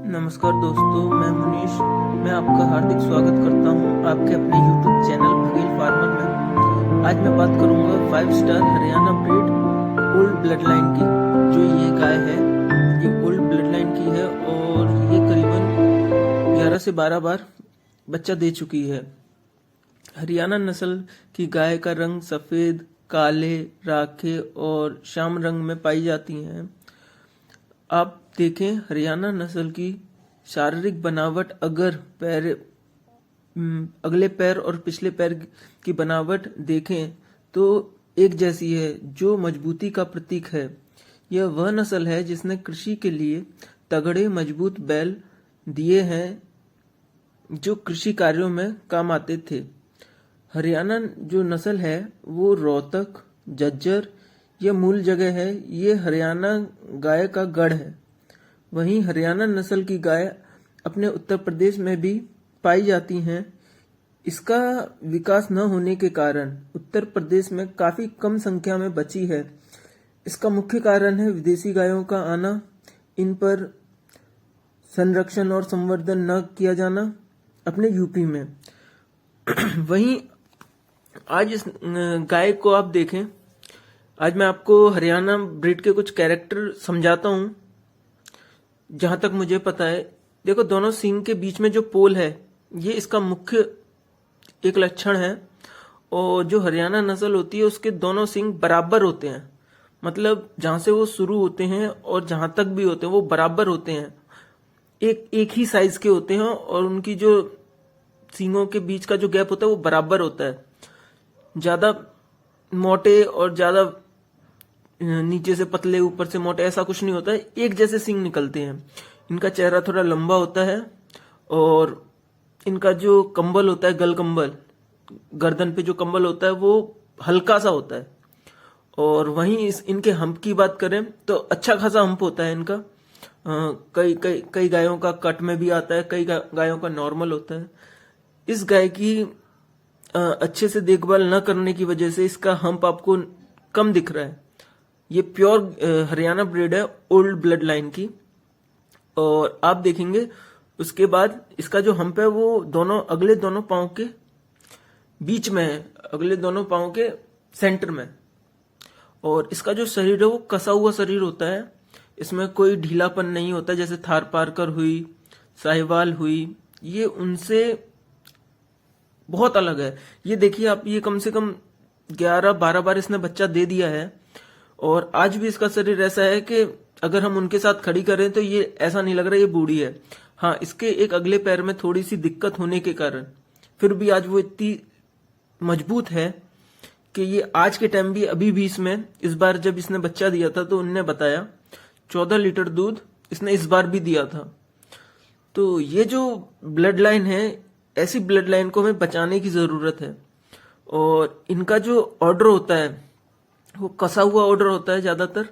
नमस्कार दोस्तों, मैं मुनीश। मैं आपका हार्दिक स्वागत करता हूं आपके अपने YouTube चैनल भगील फार्मर में। आज मैं बात करूंगा 5 star Haryana breed old blood line की। जो ये गाय है ये ओल्ड ब्लड लाइन की है और ये करीबन 11 से 12 बार बच्चा दे चुकी है। हरियाणा नस्ल की गाय का रंग सफेद, काले, राखे और श्याम रंग में पाई जाती हैं। आप देखें हरियाणा नस्ल की शारीरिक बनावट, अगर अगले पैर और पिछले पैर की बनावट देखें तो एक जैसी है, जो मजबूती का प्रतीक है। यह वह नस्ल है जिसने कृषि के लिए तगड़े मजबूत बैल दिए हैं जो कृषि कार्यों में काम आते थे। हरियाणा जो नस्ल है वो रोहतक, झज्जर यह मूल जगह है। ये हरियाणा गाय का गढ़ है। वहीं हरियाणा नस्ल की गाय अपने उत्तर प्रदेश में भी पाई जाती हैं। इसका विकास न होने के कारण उत्तर प्रदेश में काफी कम संख्या में बची है। इसका मुख्य कारण है विदेशी गायों का आना, इन पर संरक्षण और संवर्धन न किया जाना अपने यूपी में। वहीं आज इस गाय को आप देखें। आज मैं आपको हरियाणा ब्रीड के कुछ कैरेक्टर समझाता हूं जहां तक मुझे पता है। देखो, दोनों सींग के बीच में जो पोल है ये इसका मुख्य एक लक्षण है। और जो हरियाणा नस्ल होती है उसके दोनों सींग बराबर होते हैं। मतलब जहां से वो शुरू होते हैं और जहां तक भी होते हैं वो बराबर होते हैं, एक ही साइज के होते हैं। और उनकी जो सींगों के बीच का जो गैप होता है वो बराबर होता है। ज्यादा मोटे और ज्यादा नीचे से पतले, ऊपर से मोटे, ऐसा कुछ नहीं होता है। एक जैसे सींग निकलते हैं। इनका चेहरा थोड़ा लंबा होता है और इनका जो कंबल होता है, गल कंबल, गर्दन पे जो कंबल होता है वो हल्का सा होता है। और वहीं इनके हम्प की बात करें तो अच्छा खासा हम्प होता है इनका। कई गायों का कट में भी आता है, कई गायों का नॉर्मल होता है। इस गाय की अच्छे से देखभाल न करने की वजह से इसका हम्प आपको कम दिख रहा है। ये प्योर हरियाणा ब्रीड है ओल्ड ब्लड लाइन की। और आप देखेंगे उसके बाद इसका जो हम्प है वो अगले दोनों पांव के बीच में है, अगले दोनों पांव के सेंटर में। और इसका जो शरीर है वो कसा हुआ शरीर होता है। इसमें कोई ढीलापन नहीं होता, जैसे थार पारकर हुई, साहिवाल हुई, ये उनसे बहुत अलग है। ये देखिए आप, ये कम से कम 11-12 बार इसने बच्चा दे दिया है और आज भी इसका शरीर ऐसा है कि अगर हम उनके साथ खड़ी करें तो ये ऐसा नहीं लग रहा ये बूढ़ी है। हाँ, इसके एक अगले पैर में थोड़ी सी दिक्कत होने के कारण फिर भी आज वो इतनी मजबूत है कि ये आज के टाइम भी, अभी भी इसमें, इस बार जब इसने बच्चा दिया था तो उनने बताया 14 लीटर दूध इसने इस बार भी दिया था। तो ये जो ब्लड लाइन है, ऐसी ब्लड लाइन को हमें बचाने की जरूरत है। और इनका जो ऑर्डर होता है वो कसा हुआ ऑर्डर होता है ज्यादातर।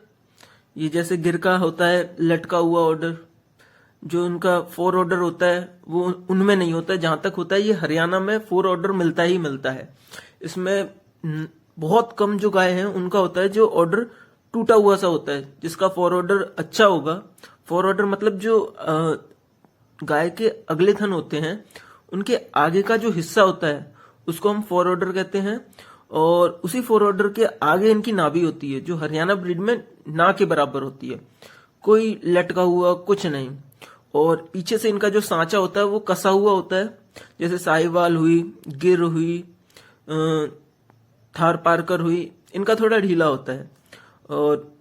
ये जैसे गिरका होता है, लटका हुआ ऑर्डर। जो उनका 4 ऑर्डर होता है वो उनमें नहीं होता है। जहां तक होता है ये हरियाणा में 4 ऑर्डर मिलता ही मिलता है। इसमें बहुत कम जो गाय हैं उनका होता है जो ऑर्डर टूटा हुआ सा होता है, जिसका 4 ऑर्डर अच्छा होगा। 4 ऑर्डर मतलब जो गाय के अगले थन होते हैं उनके आगे का जो हिस्सा होता है उसको हम 4 ऑर्डर कहते हैं। और उसी 4 ऑर्डर के आगे इनकी नाभि होती है, जो हरियाणा ब्रीड में ना के बराबर होती है, कोई लटका हुआ कुछ नहीं। और पीछे से इनका जो सांचा होता है वो कसा हुआ होता है, जैसे साहिवाल हुई, गिर हुई, थार पारकर हुई, इनका थोड़ा ढीला होता है। और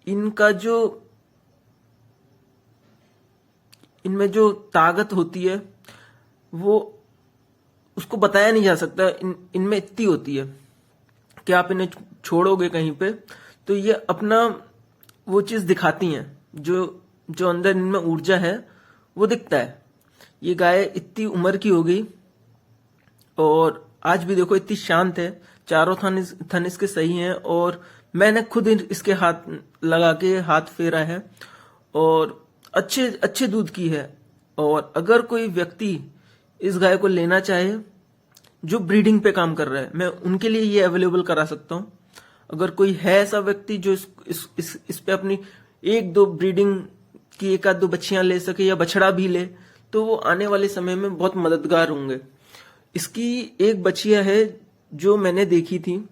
इनका जो, इनमें जो ताकत होती है वो उसको बताया नहीं जा सकता। इनमें इतनी होती है कि आप इन्हें छोड़ोगे कहीं पे तो ये अपना वो चीज दिखाती हैं, जो अंदर इनमें ऊर्जा है वो दिखता है। ये गाय इतनी उम्र की हो गई और आज भी देखो इतनी शांत है। चारों थन इसके सही हैं और मैंने खुद इसके हाथ लगा के हाथ फेरा है और अच्छे दूध की है। और अगर कोई व्यक्ति इस गाय को लेना चाहे जो ब्रीडिंग पे काम कर रहा है, मैं उनके लिए ये अवेलेबल करा सकता हूं। अगर कोई है ऐसा व्यक्ति जो इस पे अपनी 1-2 ब्रीडिंग कि एक आध दो बच्चियां ले सके या बछड़ा भी ले, तो वो आने वाले समय में बहुत मददगार होंगे। इसकी एक बछिया है जो मैंने देखी थी,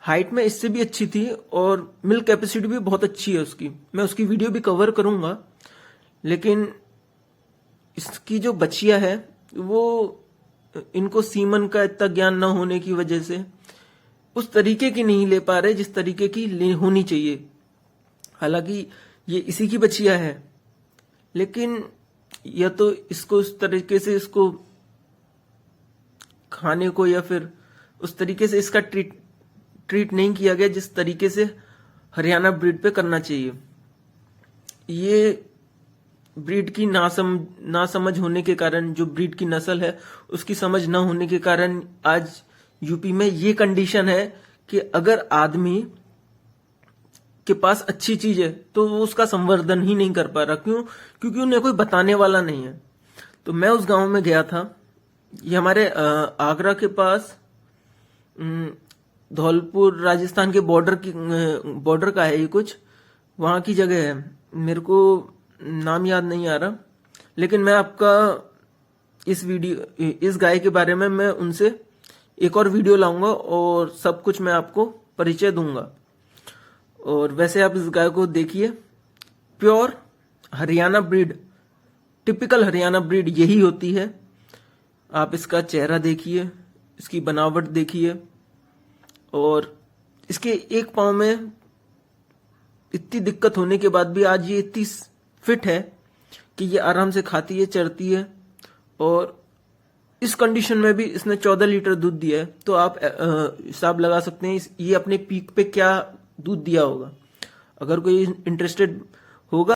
हाइट में इससे भी अच्छी थी और मिल्क कैपेसिटी भी बहुत अच्छी है उसकी। मैं उसकी वीडियो भी कवर करूंगा, लेकिन इसकी जो बच्चिया है वो, इनको सीमन का इतना ज्ञान न होने की वजह से उस तरीके की नहीं ले पा रहे जिस तरीके की होनी चाहिए। हालांकि ये इसी की बच्चिया है, लेकिन या तो इसको उस तरीके से इसको खाने को या फिर उस तरीके से इसका ट्रीट नहीं किया गया जिस तरीके से हरियाणा ब्रीड पे करना चाहिए। ये ब्रीड की नासमझ होने के कारण, जो ब्रीड की नस्ल है उसकी समझ ना होने के कारण आज यूपी में ये कंडीशन है कि अगर आदमी के पास अच्छी चीज है तो वो उसका संवर्धन ही नहीं कर पा रहा। क्यों? क्योंकि उन्हें कोई बताने वाला नहीं है। तो मैं उस गांव में गया था, ये हमारे आगरा के पास धौलपुर राजस्थान के बॉर्डर का है, ये कुछ वहां की जगह है, मेरे को नाम याद नहीं आ रहा। लेकिन मैं आपका इस गाय के बारे में मैं उनसे एक और वीडियो लाऊंगा और सब कुछ मैं आपको परिचय दूंगा। और वैसे आप इस गाय को देखिए, pure Haryana breed, typical Haryana breed यही होती है। आप इसका चेहरा देखिए, इसकी बनावट देखिए, और इसके एक पांव में इतनी दिक्कत होने के बाद भी आज ये इतनी फिट है कि ये आराम से खाती है, चरती है, और इस कंडीशन में भी इसने 14 लीटर दूध दिया है। तो आप हिसाब लगा सकते हैं ये अपने पीक पे क्या दूध दिया होगा। अगर कोई इंटरेस्टेड होगा